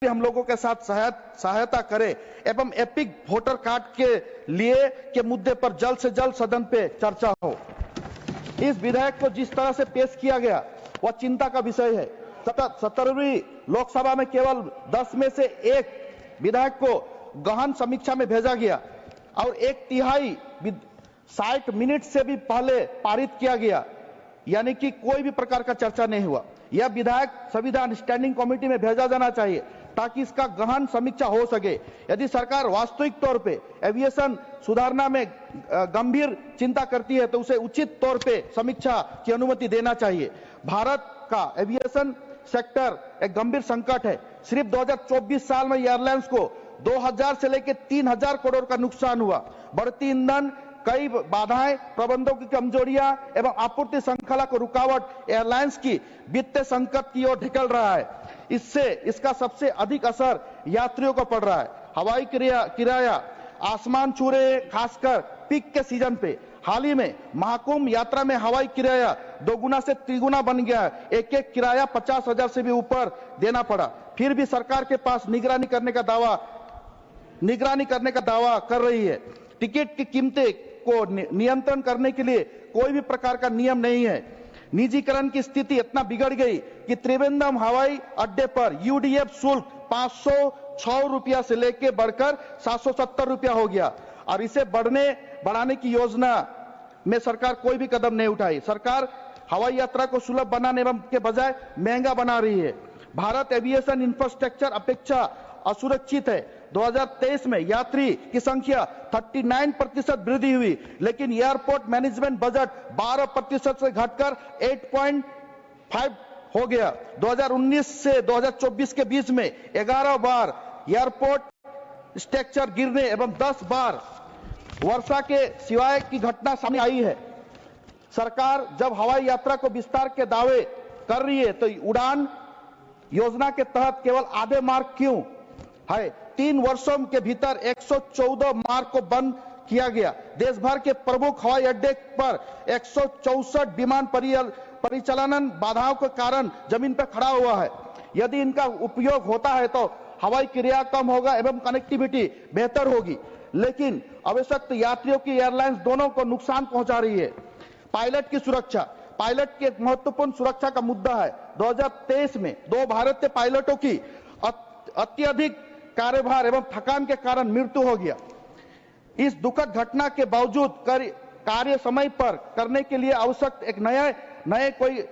हम लोगों के साथ सहायता करे एवं एपिक वोटर कार्ड के लिए के मुद्दे पर जल्द से जल्द सदन पे चर्चा हो। इस विधेयक को जिस तरह से पेश किया गया वह चिंता का विषय है। 17वीं लोकसभा में केवल 10 में से 1 विधेयक को गहन समीक्षा में भेजा गया और 1/3 60 मिनट से भी पहले पारित किया गया, यानी कि कोई भी प्रकार का चर्चा नहीं हुआ। यह विधेयक संविधान स्टैंडिंग कमेटी में भेजा जाना चाहिए ताकि इसका गहन समीक्षा हो सके। यदि सरकार वास्तविक तौर पे एविएशन सुधारना में गंभीर चिंता करती है तो उसे उचित तौर पे समीक्षा की अनुमति देना चाहिए। भारत का एविएशन सेक्टर एक गंभीर संकट है। सिर्फ 2024 साल में एयरलाइंस को 2000 से लेकर 3000 करोड़ का नुकसान हुआ। बढ़ती ईंधन, कई बाधाएं, प्रबंधों की कमजोरियां एवं आपूर्ति श्रृंखला को रुकावट एयरलाइंस की वित्तीय संकट की ओर ढकेल रहा है। इससे इसका सबसे अधिक असर यात्रियों को पड़ रहा है। हवाई किराया आसमान छू रहे हैं, खासकर पीक के सीजन पे। हाल ही में महाकुंभ यात्रा में हवाई किराया 2 गुना से 3 गुना बन गया। एक किराया 50,000 से भी ऊपर देना पड़ा। फिर भी सरकार के पास निगरानी करने का दावा कर रही है। टिकट की कीमतें को नियंत्रण करने के लिए कोई भी प्रकार का नियम नहीं है। निजीकरण की स्थिति इतना बिगड़ गई कि त्रिवेंद्रम हवाई अड्डे पर यूडीएफ शुल्क 506 रुपया से लेकर बढ़कर 770 रुपया हो गया और इसे बढ़ाने की योजना में सरकार कोई भी कदम नहीं उठाई। सरकार हवाई यात्रा को सुलभ बनाने के बजाय महंगा बना रही है। भारत एविएशन इंफ्रास्ट्रक्चर अपेक्षा असुरक्षित है। 2023 में यात्री की संख्या 39% वृद्धि हुई, लेकिन एयरपोर्ट मैनेजमेंट बजट 12% से घटकर 8.5 हो गया। 2019 से 2024 के बीच में 11 बार एयरपोर्ट स्ट्रक्चर गिरने एवं 10 बार वर्षा के सिवाय की घटना सामने आई है। सरकार जब हवाई यात्रा को विस्तार के दावे कर रही है तो उड़ान योजना के तहत केवल आधे मार्ग क्यों है? 3 वर्षों के भीतर 114 मार्ग को बंद किया गया। देश भर के प्रमुख हवाई अड्डे पर 164 विमान परिचालन बाधाओं के कारण जमीन पर खड़ा हुआ है। यदि इनका उपयोग होता है तो हवाई किराया कम होगा एवं कनेक्टिविटी बेहतर होगी, लेकिन आवश्यक यात्रियों की एयरलाइंस दोनों को नुकसान पहुंचा रही है। पायलट की सुरक्षा, पायलट की एक महत्वपूर्ण सुरक्षा का मुद्दा है। 2023 में 2 भारतीय पायलटों की अत्यधिक कार्यभार एवं थकान के कारण मृत्यु हो गया। इस दुखद घटना के बावजूद कार्य समय पर करने के लिए आवश्यक एक नए कोई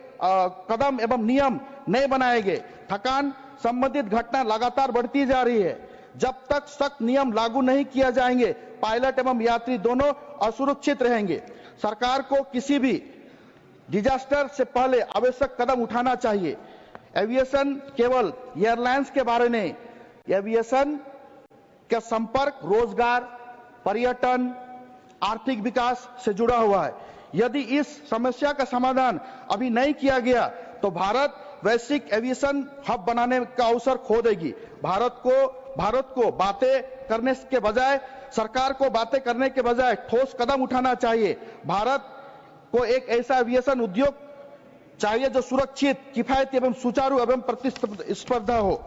कदम एवं नियम नहीं बनाए गए। थकान संबंधित घटना लगातार बढ़ती जा रही है। जब तक सख्त नियम लागू नहीं किया जाएंगे, पायलट एवं यात्री दोनों असुरक्षित रहेंगे। सरकार को किसी भी डिजास्टर से पहले आवश्यक कदम उठाना चाहिए। एविएशन केवल एयरलाइंस के बारे में, एविएशन का संपर्क रोजगार, पर्यटन, आर्थिक विकास से जुड़ा हुआ है। यदि इस समस्या का समाधान अभी नहीं किया गया तो भारत वैश्विक एविएशन हब बनाने का अवसर खो देगी। भारत को बातें करने के बजाय, सरकार को बातें करने के बजाय ठोस कदम उठाना चाहिए। भारत को एक ऐसा एविएशन उद्योग चाहिए जो सुरक्षित, किफायती एवं सुचारू एवं प्रतिस्पर्धा हो।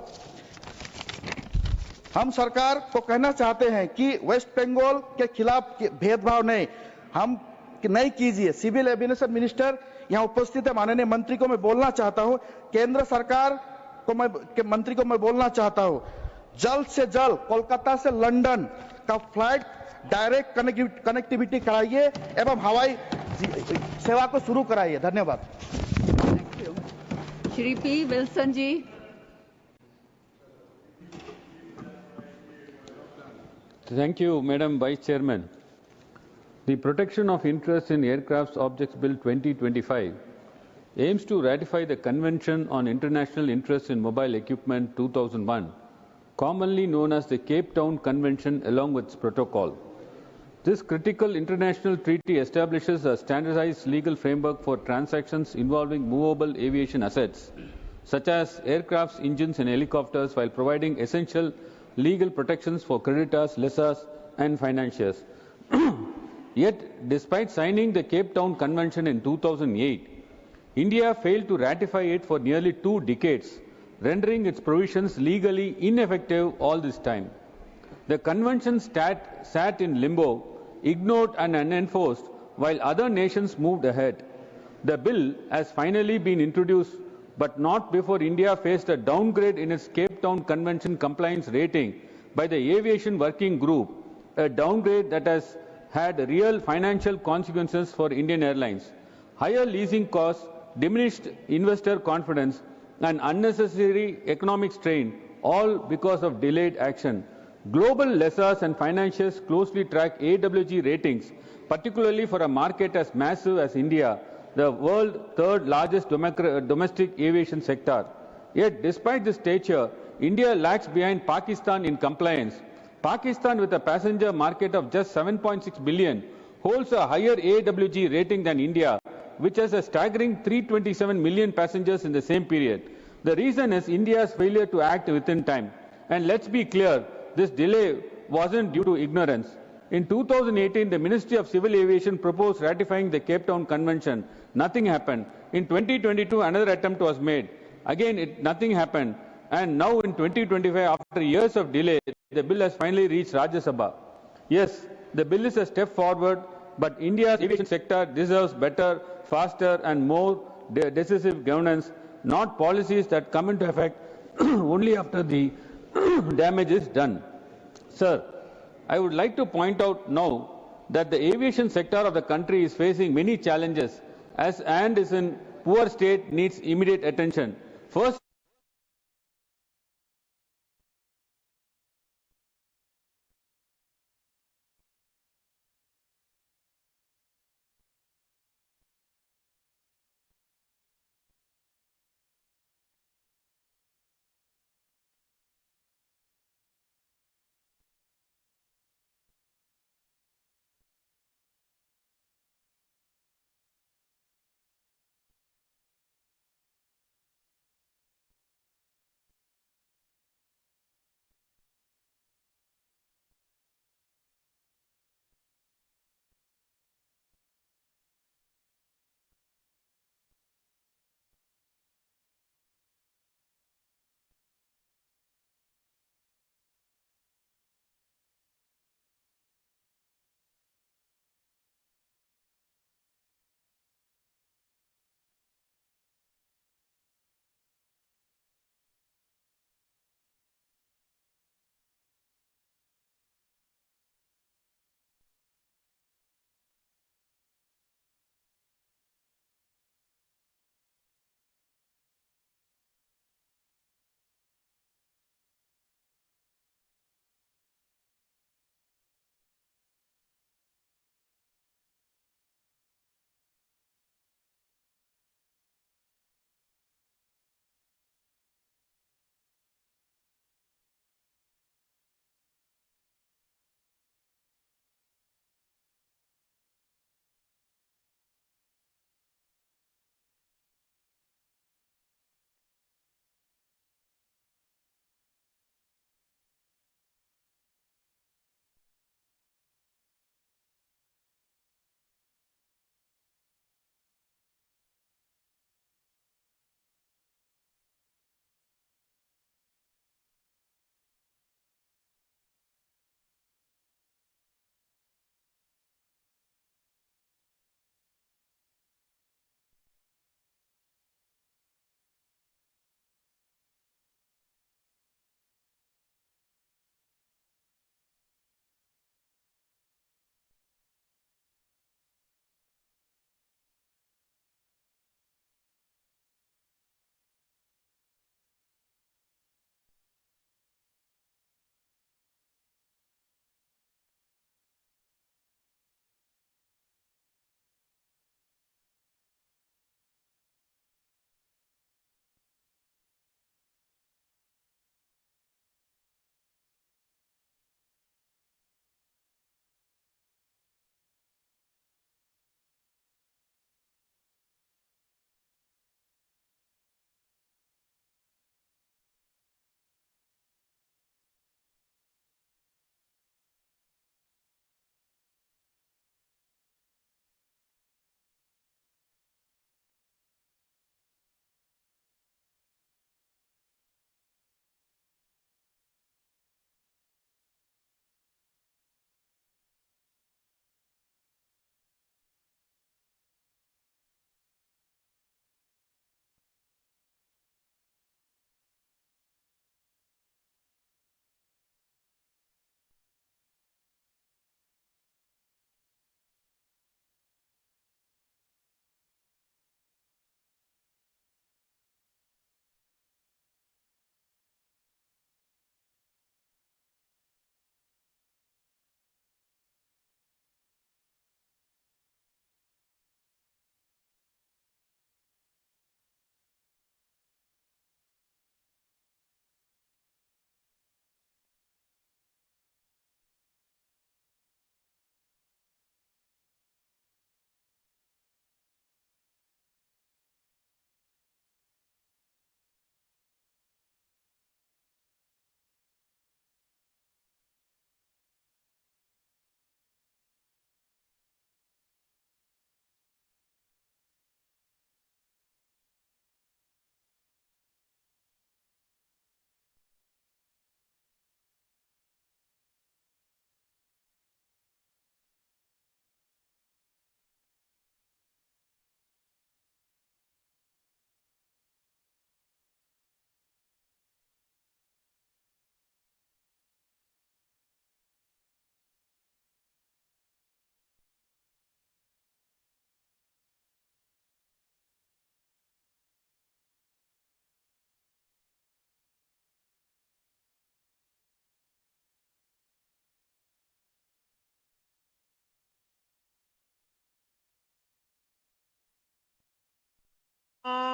हम सरकार को कहना चाहते हैं कि वेस्ट बंगाल के खिलाफ भेदभाव नहीं कीजिए। सिविल एविएशन मिनिस्टर यहाँ उपस्थित है, माननीय मंत्री को मैं बोलना चाहता हूँ, केंद्र सरकार के मंत्री को मैं बोलना चाहता हूँ, जल्द से जल्द कोलकाता से लंदन का फ्लाइट डायरेक्ट कनेक्टिविटी कराइए एवं हवाई सेवा को शुरू कराइए। धन्यवाद। Shri P Wilson ji. Thank you, Madam Vice Chairman. The Protection of Interests in Aircraft Objects Bill 2025 aims to ratify the Convention on International Interests in Mobile Equipment 2001, commonly known as the Cape Town Convention, along with its protocol. This critical international treaty establishes a standardized legal framework for transactions involving movable aviation assets, such as aircrafts, engines, and helicopters, while providing essential legal protections for creditors, lessors, and financiers. Yet, despite signing the Cape Town Convention in 2008, India failed to ratify it for nearly 2 decades, rendering its provisions legally ineffective all this time. The convention sat in limbo, ignored and unenforced, while other nations moved ahead. The bill has finally been introduced, but not before India faced a downgrade in its Cape Town Convention compliance rating by the Aviation Working Group, a downgrade that has had real financial consequences for Indian Airlines. Higher leasing costs, diminished investor confidence, and unnecessary economic strain, all because of delayed action. Global lessors and financiers closely track AWG ratings, particularly for a market as massive as India, the world's third largest domestic aviation sector. Yet, despite this stature, India lags behind Pakistan in compliance. Pakistan, with a passenger market of just 7.6 billion, holds a higher AWG rating than India, which has a staggering 327 million passengers in the same period. The reason is India's failure to act within time. And let's be clear, this delay wasn't due to ignorance. In 2018, the Ministry of Civil Aviation proposed ratifying the Cape Town Convention. Nothing happened. In 2022, another attempt was made. Again, nothing happened. And now in 2025, after years of delay, the bill has finally reached Rajya Sabha. Yes, the bill is a step forward, but India's aviation sector deserves better, faster and more decisive governance, not policies that come into effect only after the damage is done. Sir, I would like to point out now that the aviation sector of the country is facing many challenges and is in poor state, needs immediate attention. First,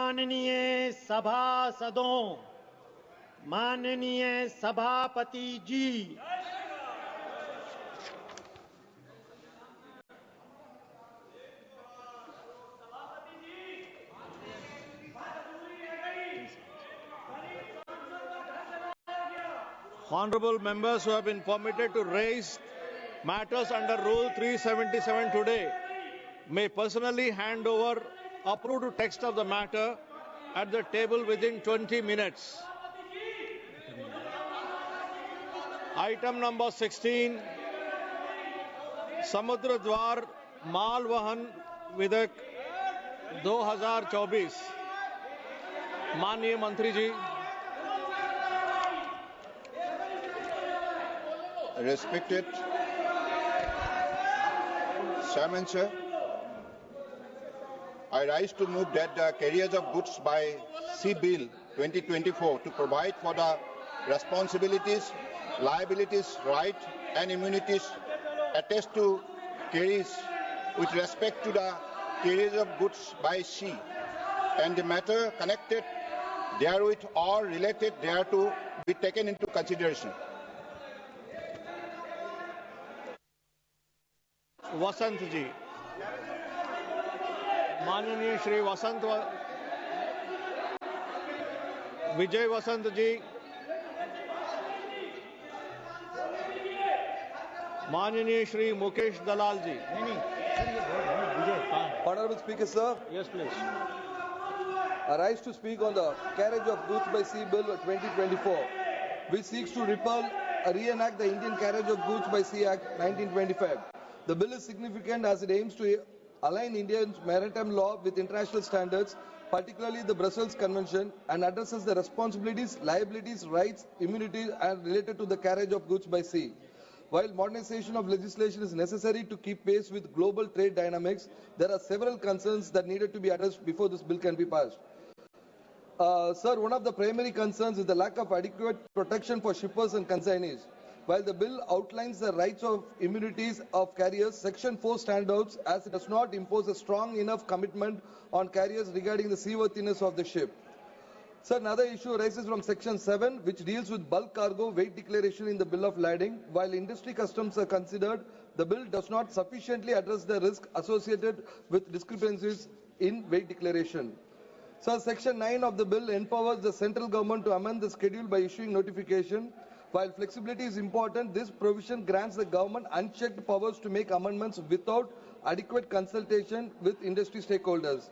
माननीय सभासदों, माननीय सभापति जी, Honorable members who have been permitted to raise matters under Rule 377 today may personally hand over approved text of the matter at the table within 20 minutes. Item number 16, Samudra Dwar Mal Vahan Vidak 2024. माननीय मंत्री जी. Respected Chairman, sir, I rise to move that the carriers of goods by Sea Bill 2024 to provide for the responsibilities, liabilities, rights and immunities attached to carriers with respect to the carriers of goods by sea and the matter connected therewith or related thereto be taken into consideration. वसंत जी. माननीय श्री विजय वसंत जी. माननीय श्री मुकेश दलाल जी. Honorable Speaker, sir, Yes, please. I rise to speak on the Carriage of Goods by Sea Bill 2024, which seeks to reenact the Indian Carriage of Goods by Sea Act 1925. The bill is significant as it aims to align Indian maritime law with international standards, particularly the Brussels Convention, and addresses the responsibilities, liabilities, rights, immunities, and related to the carriage of goods by sea. While modernization of legislation is necessary to keep pace with global trade dynamics, there are several concerns that needed to be addressed before this bill can be passed. Sir, one of the primary concerns is the lack of adequate protection for shippers and consignees. While the bill outlines the rights of immunities of carriers, Section 4 stands out as it does not impose a strong enough commitment on carriers regarding the seaworthiness of the ship. Sir, another issue arises from Section 7, which deals with bulk cargo weight declaration in the bill of lading. While industry customs are considered, the bill does not sufficiently address the risk associated with discrepancies in weight declaration. Sir, Section 9 of the bill empowers the central government to amend the schedule by issuing notification. While flexibility is important, this provision grants the government unchecked powers to make amendments without adequate consultation with industry stakeholders.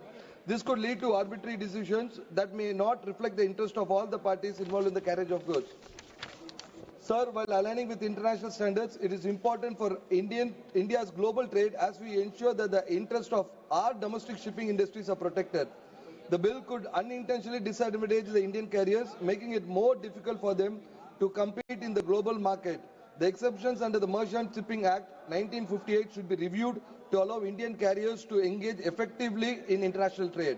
This could lead to arbitrary decisions that may not reflect the interest of all the parties involved in the carriage of goods. Sir, while aligning with international standards, it is important for India's global trade as we ensure that the interests of our domestic shipping industries are protected. The bill could unintentionally disadvantage the Indian carriers, making it more difficult for them to compete in the global market. The exceptions under the Merchant Shipping Act 1958 should be reviewed to allow Indian carriers to engage effectively in international trade.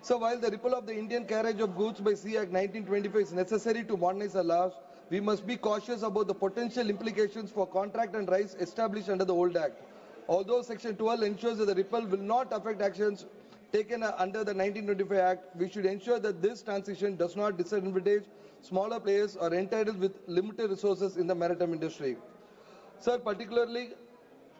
So while the repeal of the Indian Carriage of Goods by Sea Act 1925 is necessary to modernize the laws, we must be cautious about the potential implications for contract and rights established under the old Act. Although Section 12 ensures that the repeal will not affect actions taken under the 1925 Act, we should ensure that this transition does not disadvantage smaller players or entitled with limited resources in the maritime industry. Sir, particularly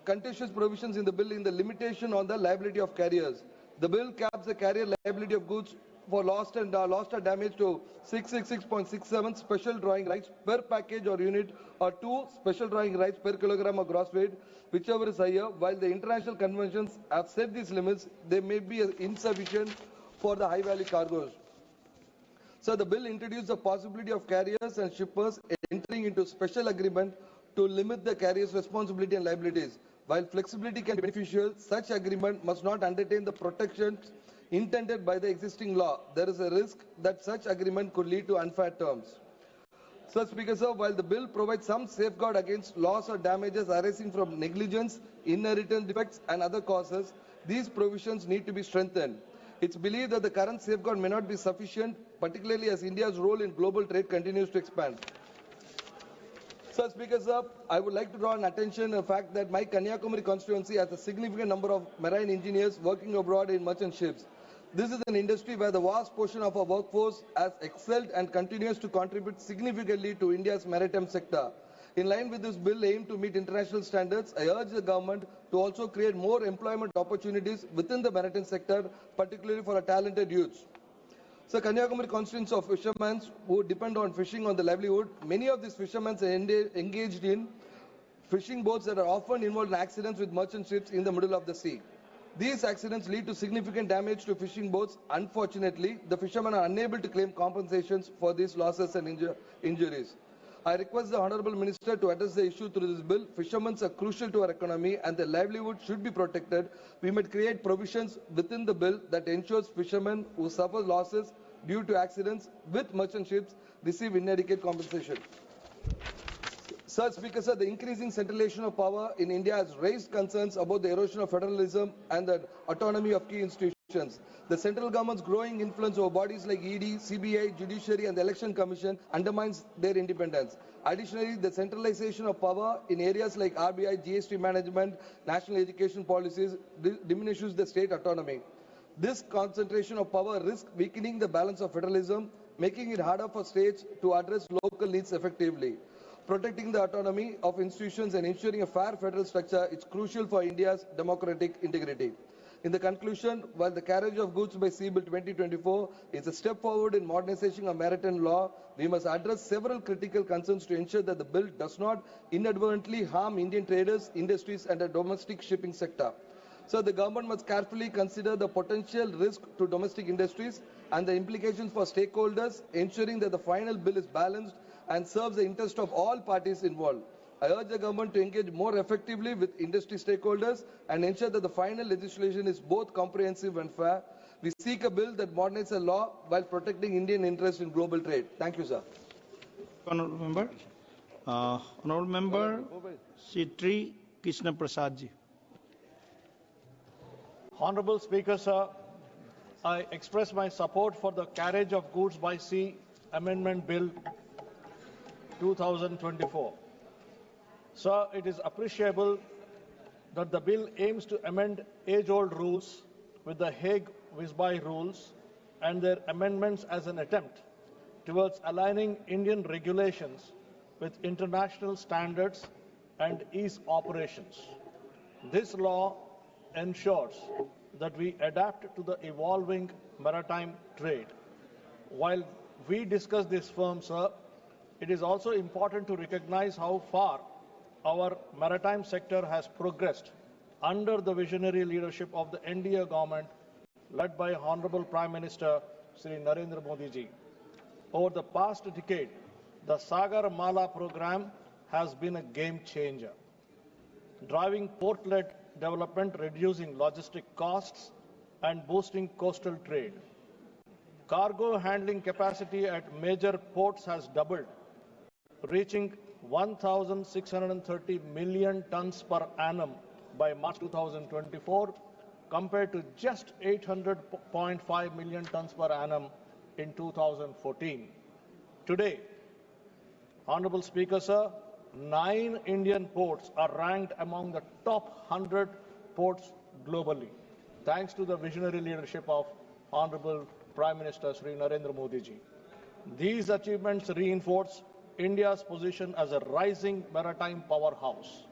contentious provisions in the bill in the limitation on the liability of carriers. The bill caps the carrier liability of goods for lost or damage to 666.67 special drawing rights per package or unit or 2 special drawing rights per kilogram of gross weight, whichever is higher. While the international conventions have set these limits, they may be insufficient for the high value cargoes. So the bill introduced the possibility of carriers and shippers entering into special agreement to limit the carrier's responsibility and liabilities. While flexibility can be beneficial, such agreement must not undertake the protections intended by the existing law. There is a risk that such agreement could lead to unfair terms. So, Speaker, sir, while the bill provides some safeguard against loss or damages arising from negligence, inheritance defects and other causes, these provisions need to be strengthened. It's believed that the current safeguard may not be sufficient, particularly as India's role in global trade continues to expand. Sir, Speaker, sir, I would like to draw an attention to the fact that my Kanyakumari constituency has a significant number of marine engineers working abroad in merchant ships. This is an industry where the vast portion of our workforce has excelled and continues to contribute significantly to India's maritime sector. In line with this bill aimed to meet international standards, I urge the government to also create more employment opportunities within the maritime sector, particularly for our talented youths. So, Kanyakumari constituents of fishermen who depend on fishing on the livelihood, many of these fishermen are engaged in fishing boats that are often involved in accidents with merchant ships in the middle of the sea. These accidents lead to significant damage to fishing boats. Unfortunately, the fishermen are unable to claim compensations for these losses and injuries. I request the Honourable Minister to address the issue through this bill. Fishermen are crucial to our economy and their livelihood should be protected. We might create provisions within the bill that ensures fishermen who suffer losses due to accidents with merchant ships receive inadequate compensation. Sir, Speaker, sir, the increasing centralization of power in India has raised concerns about the erosion of federalism and the autonomy of key institutions. The central government's growing influence over bodies like ED, CBI, Judiciary and the Election Commission undermines their independence. Additionally, the centralization of power in areas like RBI, GST management, national education policies diminishes the state autonomy. This concentration of power risks weakening the balance of federalism, making it harder for states to address local needs effectively. Protecting the autonomy of institutions and ensuring a fair federal structure is crucial for India's democratic integrity. In the conclusion, while the Carriage of Goods by Sea Bill 2024 is a step forward in modernization of maritime law, we must address several critical concerns to ensure that the bill does not inadvertently harm Indian traders, industries and the domestic shipping sector. So the government must carefully consider the potential risk to domestic industries and the implications for stakeholders, ensuring that the final bill is balanced and serves the interest of all parties involved. I urge the government to engage more effectively with industry stakeholders and ensure that the final legislation is both comprehensive and fair. We seek a bill that modernizes the law while protecting Indian interests in global trade. Thank you, sir. Honourable Member. Honourable Member Sri Krishna Prasad ji. Honourable Speaker, sir, I express my support for the Carriage of Goods by Sea Amendment Bill 2024. Sir, it is appreciable that the bill aims to amend age-old rules with the Hague-Visby rules and their amendments as an attempt towards aligning Indian regulations with international standards and ease operations. This law ensures that we adapt to the evolving maritime trade. While we discuss this firm, sir, it is also important to recognize how far our maritime sector has progressed under the visionary leadership of the NDA government led by Honorable Prime Minister Sri Narendra Modi ji. Over the past decade, the Sagar Mala program has been a game changer, driving port-led development, reducing logistic costs and boosting coastal trade. Cargo handling capacity at major ports has doubled, reaching 1,630 million tons per annum by March 2024 compared to just 800.5 million tons per annum in 2014. Today, Honourable Speaker, sir, 9 Indian ports are ranked among the top 100 ports globally, thanks to the visionary leadership of Honourable Prime Minister Sri Narendra Modi ji. These achievements reinforce India's position as a rising maritime powerhouse.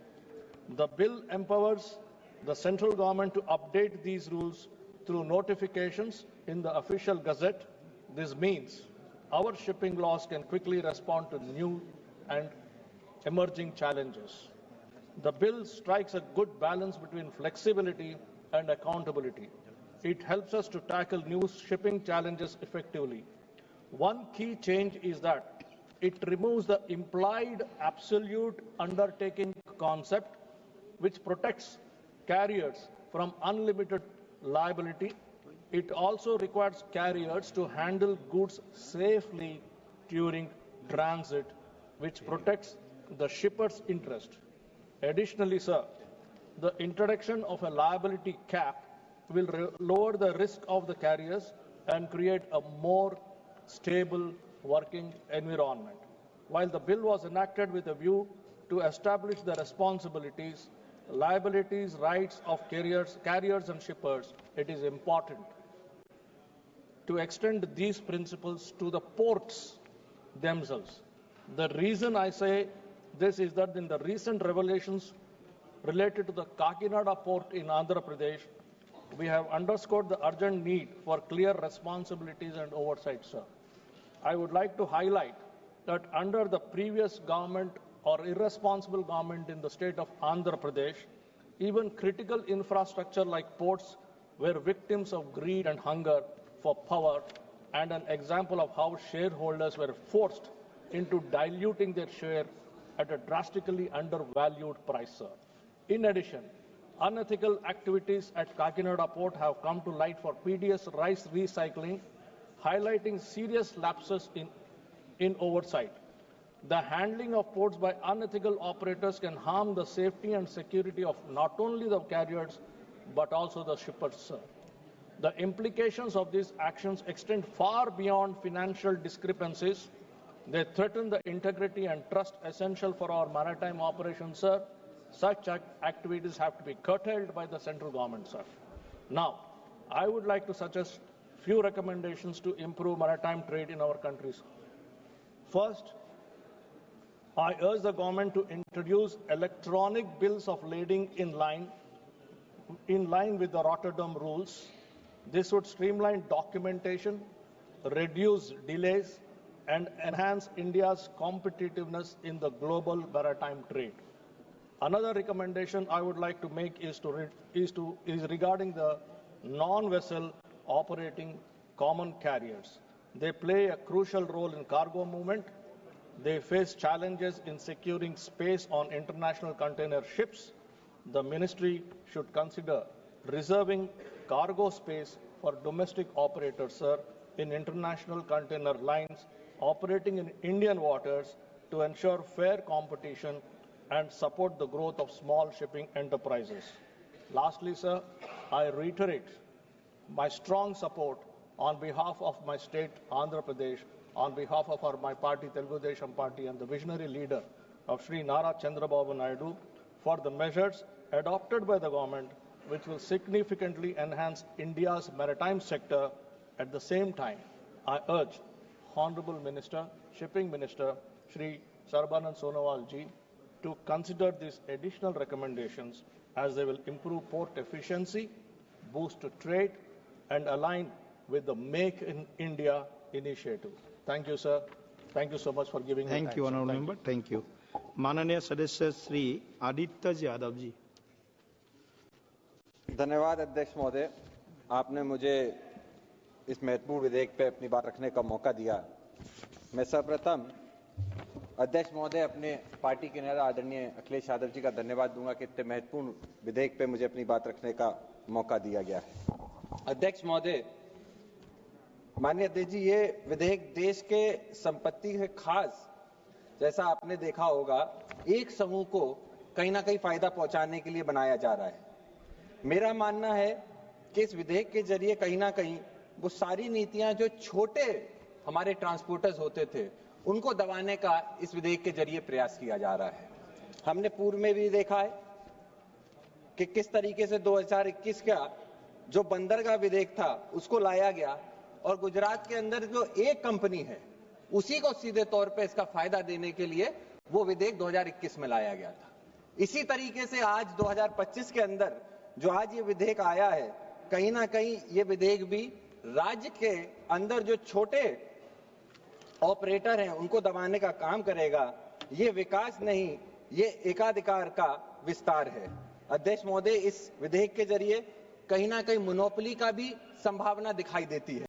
The bill empowers the central government to update these rules through notifications in the official gazette. This means our shipping laws can quickly respond to new and emerging challenges. The bill strikes a good balance between flexibility and accountability. It helps us to tackle new shipping challenges effectively. One key change is that it removes the implied absolute undertaking concept, which protects carriers from unlimited liability. It also requires carriers to handle goods safely during transit, which protects the shipper's interest. Additionally, sir, the introduction of a liability cap will lower the risk of the carriers and create a more stable working environment. While the bill was enacted with a view to establish the responsibilities, liabilities, rights of carriers and shippers, it is important to extend these principles to the ports themselves. The reason I say this is that in the recent revelations related to the Kakinada port in Andhra Pradesh, we have underscored the urgent need for clear responsibilities and oversight, sir. I would like to highlight that under the previous government or irresponsible government in the state of Andhra Pradesh, even critical infrastructure like ports were victims of greed and hunger for power, and an example of how shareholders were forced into diluting their share at a drastically undervalued price, sir. In addition, unethical activities at Kakinada port have come to light for PDS rice recycling, highlighting serious lapses in oversight. The handling of ports by unethical operators can harm the safety and security of not only the carriers but also the shippers, sir. The implications of these actions extend far beyond financial discrepancies. They threaten the integrity and trust essential for our maritime operations, sir. Such activities have to be curtailed by the central government, sir. Now, I would like to suggest few recommendations to improve maritime trade in our countries. First, I urge the government to introduce electronic bills of lading in line with the Rotterdam rules. This would streamline documentation, reduce delays, and enhance India's competitiveness in the global maritime trade. Another recommendation I would like to make is regarding the non-vessel operating common carriers. They play a crucial role in cargo movement. They face challenges in securing space on international container ships. The ministry should consider reserving cargo space for domestic operators, sir, in international container lines operating in Indian waters to ensure fair competition and support the growth of small shipping enterprises. Lastly, sir, I reiterate my strong support on behalf of my state, Andhra Pradesh, on behalf of my party, Telugu Desam Party, and the visionary leader of Sri Nara Chandrababu Naidu for the measures adopted by the government, which will significantly enhance India's maritime sector. At the same time, I urge Honorable Minister, Shipping Minister, Sri Sarbanand Sonowal ji, to consider these additional recommendations as they will improve port efficiency, boost trade, and align with the Make in India initiative. Thank you, sir. Thank you so much for giving me time. Thank you, Honourable Member. Thank you. माननीय सदस्य श्री आदित्य यादव जी। धन्यवाद अध्यक्ष महोदय, आपने मुझे इस महत्वपूर्ण विधेयक पे अपनी बात रखने का मौका दिया। मैं सर्वप्रथम अध्यक्ष महोदय अपने पार्टी के नेता आदरणीय अखिलेश यादव जी का धन्यवाद दूंगा कि इतने महत्वपूर्ण विधेयक पे मुझे अपनी बात रखने का मौका दिया गया है। अध्यक्ष महोदय, माननीय अध्यक्ष जी, ये विधेयक देश के संपत्ति से खास, जैसा आपने देखा होगा, एक समूह को कहीं ना कहीं फायदा पहुंचाने के लिए बनाया जा रहा है। मेरा मानना है कि इस विधेयक के जरिए कहीं ना कहीं वो सारी नीतियां जो छोटे हमारे ट्रांसपोर्टर्स होते थे उनको दबाने का इस विधेयक के जरिए प्रयास किया जा रहा है। हमने पूर्व में भी देखा है कि किस तरीके से 2021 का जो बंदरगाह विधेयक था उसको लाया गया और गुजरात के अंदर जो एक कंपनी है उसी को सीधे तौर पे इसका फायदा देने के लिए वो विधेयक 2021 में लाया गया था। इसी तरीके से आज 2025 के अंदर जो आज ये विधेयक आया है, कहीं ना कहीं ये विधेयक भी राज्य के अंदर जो छोटे ऑपरेटर हैं उनको दबाने का काम करेगा। ये विकास नहीं, ये एकाधिकार का विस्तार है। अध्यक्ष महोदय, इस विधेयक के जरिए कहीं ना कहीं मोनोपोली का भी संभावना दिखाई देती है।